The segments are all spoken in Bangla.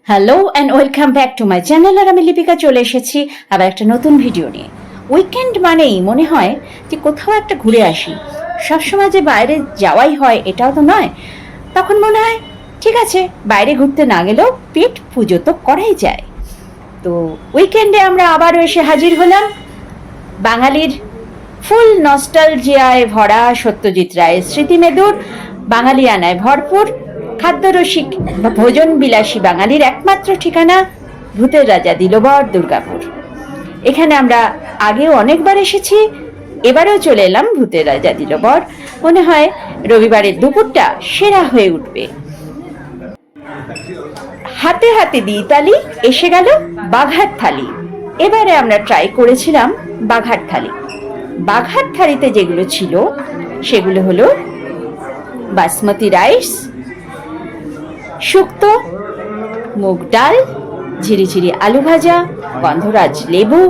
Hello and welcome back to my channel. আর আমি লিপিকা চলে এসেছি আবার একটা নতুন ভিডিও নিয়ে। উইকেন্ড মানেই মনে হয় যে কোথাও একটা ঘুরে আসি। সবসময় যে বাইরে যাওয়াই হয় এটাও তো নয়। তখন মনে হয় ঠিক আছে, বাইরে ঘুরতে না গেলেও পেট পুজো তো করাই যায়। তো উইকেন্ডে আমরা আবারও এসে হাজির হলাম বাঙালির ফুল নস্টালজিয়ায় ভরা সত্যজিৎ রায়ের স্মৃতিমেদুর বাঙালিয়ানায় ভরপুর খাদ্যরসিক ভোজন বিলাসী বাঙালির একমাত্র ঠিকানা ভূতের রাজা দিলবর দুর্গাপুর। এখানে আমরা আগেও অনেকবার এসেছি, এবারেও চলে এলাম ভূতের রাজা দিলবর। মনে হয় রবিবারের দুপুরটা সেরা হয়ে উঠবে। হাতে হাতে দিয়ে তালি এসে গেল বাঘার থালি। এবারে আমরা ট্রাই করেছিলাম বাঘার থালি। বাঘার থালিতে যেগুলো ছিল সেগুলো হলো বাসমতি রাইস, শুক্তো, মুগ ডাল, ঝিরিঝিরি আলু ভাজা, গন্ধরাজ লেবু,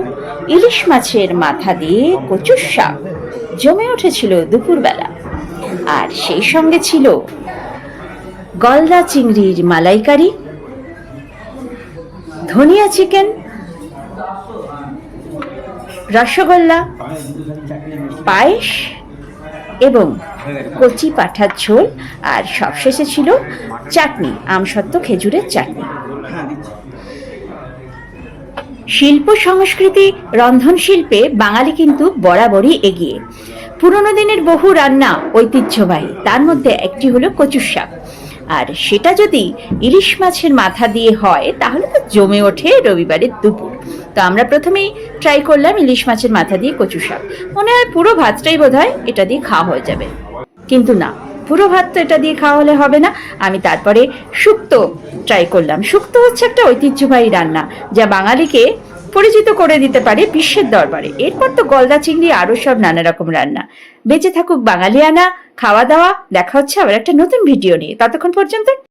ইলিশ মাছের মাথা দিয়ে কচুর শাক জমে উঠেছিল দুপুরবেলা। আর সেই সঙ্গে ছিল গলদা চিংড়ির মালাইকারি, ধনিয়া চিকেন, রসগোল্লা, পায়েস এবং কচি পাঠার ঝোল। আর সবশেষে ছিল চাটনি, আমসত্ত্ব খেজুরের চাটনি। শিল্প সংস্কৃতি রন্ধন শিল্পে বাঙালি কিন্তু বরাবরই এগিয়ে। পুরনো দিনের বহু রান্না ঐতিহ্যবাহী, তার মধ্যে একটি হলো কচুর শাক। আর সেটা যদি ইলিশ মাছের মাথা দিয়ে হয় তাহলে তো জমে ওঠে রবিবারের দুপুর। তো আমরা প্রথমেই ট্রাই করলাম ইলিশ মাছের মাথা দিয়ে কচু শাক। মনে হয় পুরো ভাতটাই বোধহয় এটা দিয়ে খাওয়া হয়ে যাবে, কিন্তু না, পুরো ভাত তো এটা দিয়ে খাওয়া হলে হবে না। আমি তারপরে শুক্তো ট্রাই করলাম। শুক্তো হচ্ছে একটা ঐতিহ্যবাহী রান্না যা বাঙালিকে পরিচিত করে দিতে পারে বিশ্বের দরবারে। এরপর তো গলদা চিংড়ি, আরো সব নানা রকম রান্না। বেঁচে থাকুক বাঙালিয়ানা খাওয়া দাওয়া। দেখা হচ্ছে আবার একটা নতুন ভিডিও নিয়ে, ততক্ষণ পর্যন্ত